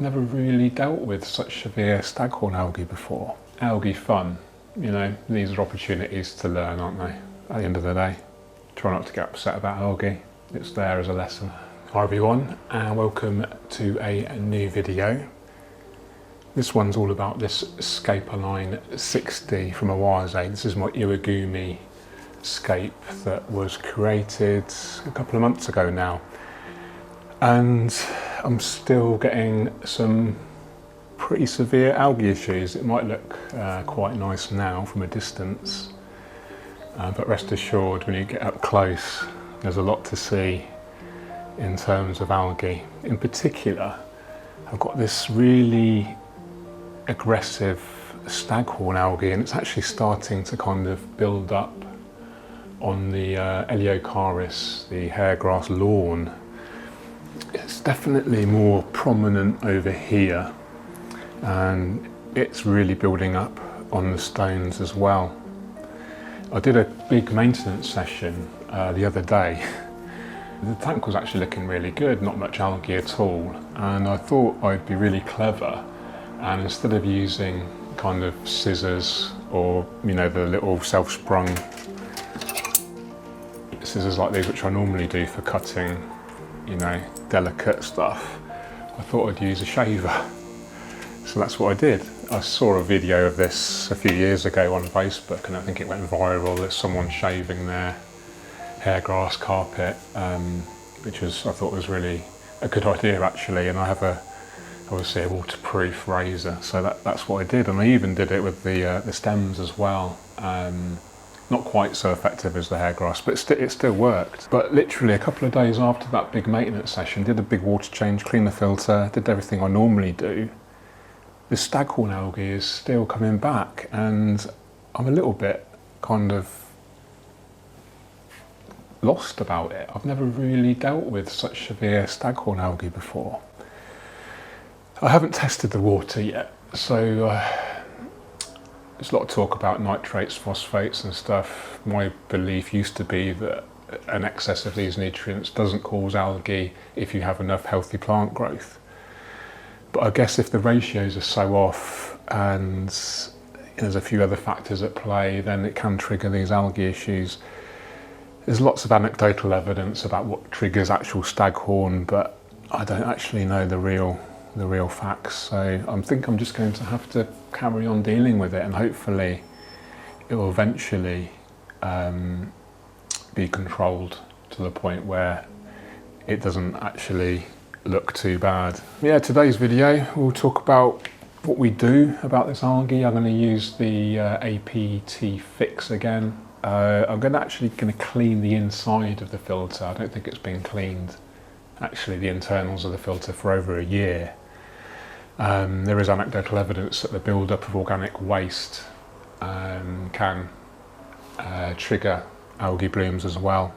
I've never really dealt with such severe staghorn algae before. Algae fun, you know, these are opportunities to learn, aren't they? At the end of the day, try not to get upset about algae. It's there as a lesson. Hi everyone, and welcome to a new video. This one's all about this Scapeline 60 from ALGAE. This is my Iwagumi scape that was created a couple of months ago now. And I'm still getting some pretty severe algae issues. It might look quite nice now from a distance, but rest assured when you get up close, there's a lot to see in terms of algae. In particular, I've got this really aggressive staghorn algae, and it's actually starting to kind of build up on the Eliocharis, the hairgrass lawn. It's definitely more prominent over here, and it's really building up on the stones as well. I did a big maintenance session the other day. The tank was actually looking really good, not much algae at all, and I thought I'd be really clever, and instead of using kind of scissors or, you know, the little self-sprung scissors like these, which I normally do for cutting, you know, delicate stuff, I thought I'd use a shaver. So that's what I did. I saw a video of this a few years ago on Facebook, and I think it went viral. There's someone shaving their hairgrass carpet, which was, I thought was really a good idea actually. And I have obviously a waterproof razor, so that's what I did. And I even did it with the stems as well. Not quite so effective as the hairgrass, but it still worked. But literally a couple of days after that big maintenance session, did a big water change, cleaned the filter, did everything I normally do. The staghorn algae is still coming back, and I'm a little bit kind of lost about it. I've never really dealt with such severe staghorn algae before. I haven't tested the water yet, so there's a lot of talk about nitrates, phosphates and stuff. My belief used to be that an excess of these nutrients doesn't cause algae if you have enough healthy plant growth. But I guess if the ratios are so off and there's a few other factors at play, then it can trigger these algae issues. There's lots of anecdotal evidence about what triggers actual staghorn, but I don't actually know the real facts. So I think I'm just going to have to carry on dealing with it, and hopefully it will eventually be controlled to the point where it doesn't actually look too bad. Yeah, today's video we'll talk about what we do about this algae. I'm going to use the APT fix again. I'm actually going to clean the inside of the filter. I don't think it's been cleaned, actually, the internals of the filter, for over a year. There is anecdotal evidence that the build-up of organic waste can trigger algae blooms as well.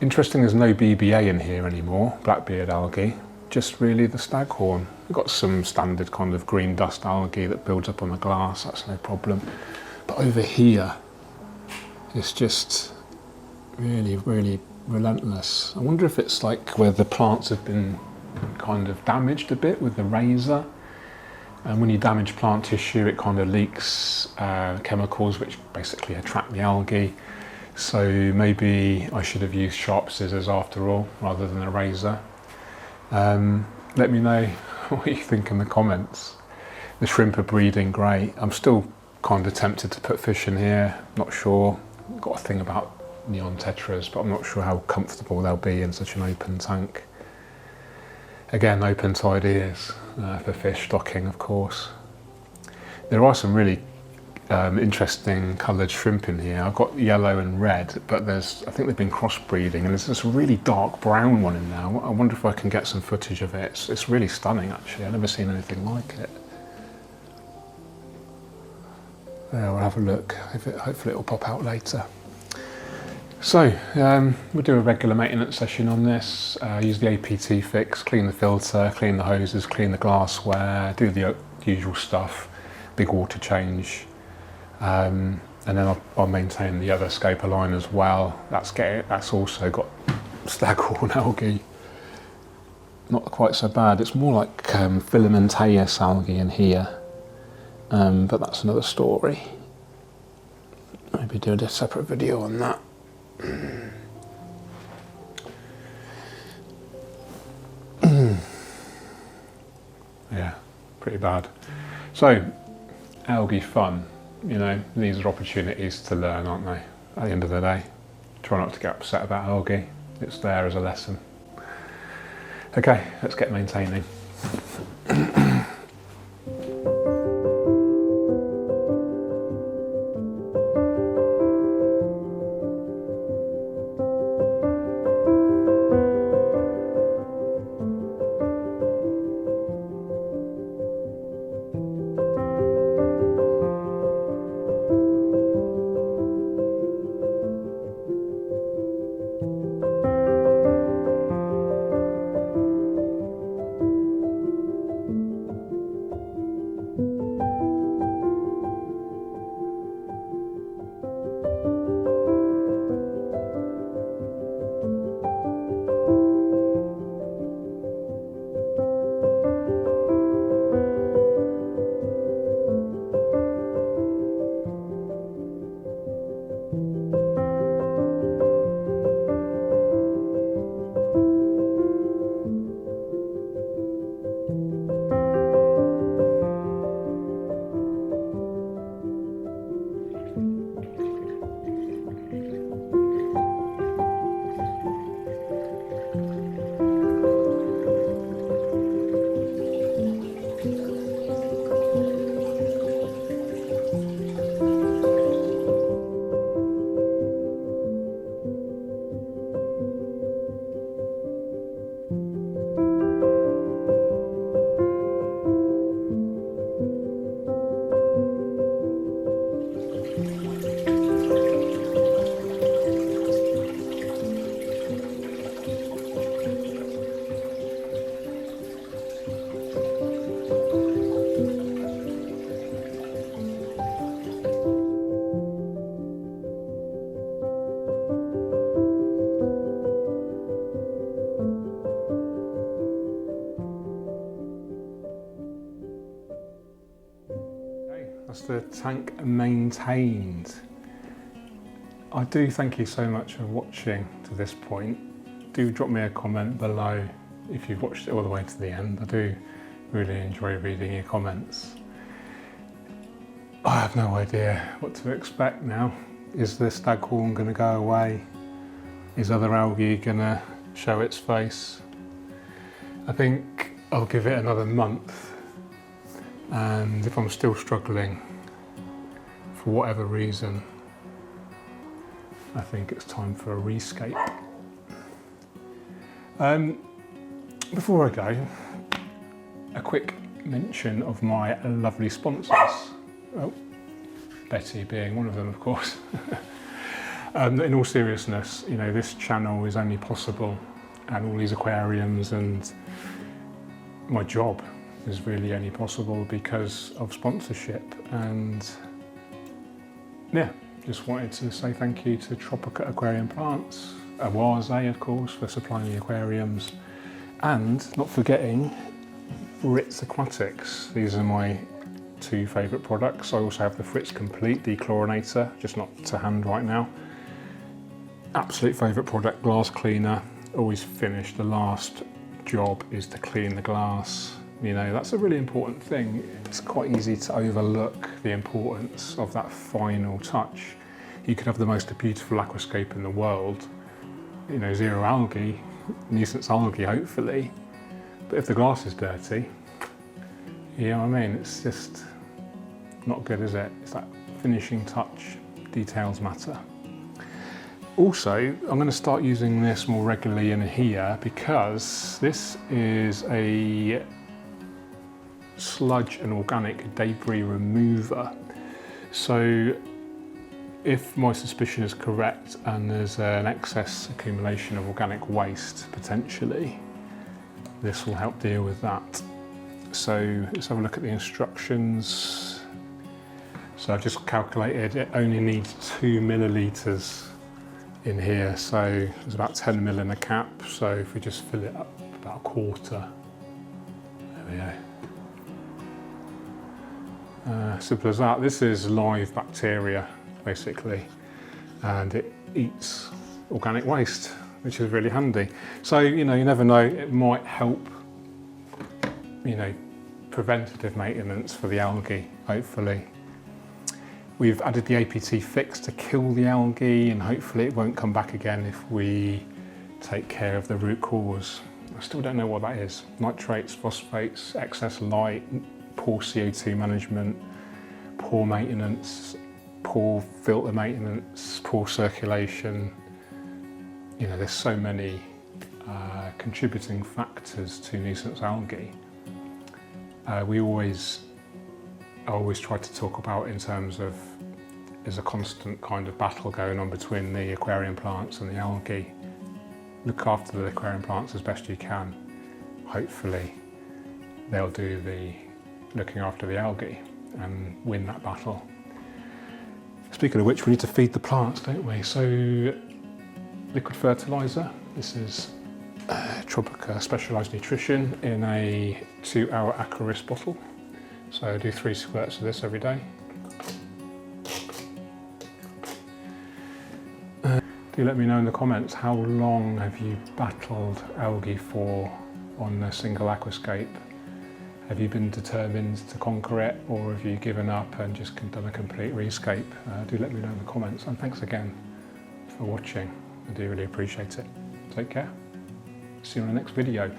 Interesting, there's no BBA in here anymore, blackbeard algae, just really the staghorn. We've got some standard kind of green dust algae that builds up on the glass, that's no problem. But over here, it's just really, really relentless. I wonder if it's like where the plants have been kind of damaged a bit with the razor, and when you damage plant tissue it kind of leaks chemicals which basically attract the algae. So maybe I should have used sharp scissors after all rather than a razor. Let me know what you think in the comments. The shrimp are breeding great. I'm still kind of tempted to put fish in here, not sure. Got a thing about neon tetras, but I'm not sure how comfortable they'll be in such an open tank. Again, open to ideas for fish stocking, of course. There are some really interesting coloured shrimp in here. I've got yellow and red, but I think they've been crossbreeding, and there's this really dark brown one in there. I wonder if I can get some footage of it. It's really stunning, actually. I've never seen anything like it. Yeah, we'll have a look. Hopefully it'll pop out later. So, we'll do a regular maintenance session on this, use the APT fix, clean the filter, clean the hoses, clean the glassware, do the usual stuff, big water change, and then I'll maintain the other Scapeline as well. That's also got staghorn algae not quite so bad. It's more like filamentous algae in here, but that's another story. Maybe do a separate video on that. Yeah, pretty bad. So, algae fun, you know, these are opportunities to learn, aren't they? At the end of the day, try not to get upset about algae. It's there as a lesson. Okay, let's get maintaining. That's the tank maintained. I do thank you so much for watching to this point. Do drop me a comment below if you've watched it all the way to the end. I do really enjoy reading your comments. I have no idea what to expect now. Is the staghorn going to go away? Is other algae going to show its face? I think I'll give it another month, and if I'm still struggling for whatever reason, I think it's time for a rescape. Before I go, a quick mention of my lovely sponsors. Oh, Betty being one of them, of course. In all seriousness, you know, this channel is only possible, and all these aquariums and my job is really only possible because of sponsorship. And yeah, just wanted to say thank you to Tropica Aquarium Plants, ALGAE of course for supplying the aquariums, and not forgetting Fritz Aquatics. These are my two favourite products. I also have the Fritz Complete Dechlorinator, just not to hand right now. Absolute favourite product, glass cleaner, always finished. The last job is to clean the glass. You know, that's a really important thing. It's quite easy to overlook the importance of that final touch. You could have the most beautiful aquascape in the world, you know, zero algae, nuisance algae hopefully, but if the glass is dirty, you know what I mean, it's just not good, is it? It's that finishing touch, details matter. Also, I'm going to start using this more regularly in here because this is a sludge and organic debris remover. So if my suspicion is correct and there's an excess accumulation of organic waste potentially, this will help deal with that. So let's have a look at the instructions. So I've just calculated it only needs 2 millilitres in here, so there's about 10 ml in a cap. So if we just fill it up about a quarter. There we go. Simple as that. This is live bacteria, basically, and it eats organic waste, which is really handy. So, you know, you never know, it might help, you know, preventative maintenance for the algae, hopefully. We've added the APT fix to kill the algae, and hopefully it won't come back again if we take care of the root cause. I still don't know what that is. Nitrates, phosphates, excess light, poor CO2 management, poor maintenance, poor filter maintenance, poor circulation. You know, there's so many contributing factors to nuisance algae. I always try to talk about in terms of there's a constant kind of battle going on between the aquarium plants and the algae. Look after the aquarium plants as best you can. Hopefully they'll do the looking after the algae and win that battle. Speaking of which, we need to feed the plants, don't we? So liquid fertiliser, this is Tropica Specialised Nutrition in a 2-hour Aquaris bottle. So I do 3 squirts of this every day. Do let me know in the comments, how long have you battled algae for on a single aquascape? Have you been determined to conquer it, or have you given up and just done a complete rescape? Do let me know in the comments, and thanks again for watching. I do really appreciate it. Take care. See you in the next video,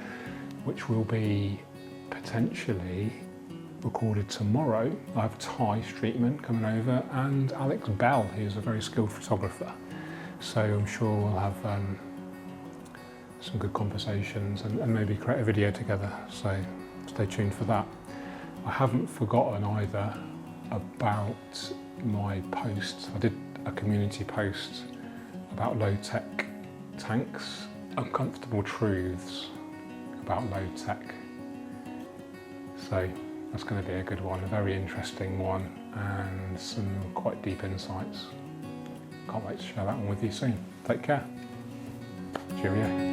which will be potentially recorded tomorrow. I have Ty Streetman coming over and Alex Bell, who's a very skilled photographer. So I'm sure we'll have some good conversations and maybe create a video together. So stay tuned for that. I haven't forgotten either about my posts. I did a community post about low-tech tanks, uncomfortable truths about low-tech. So that's going to be a good one, a very interesting one, and some quite deep insights. Can't wait to share that one with you soon. Take care. Cheerio.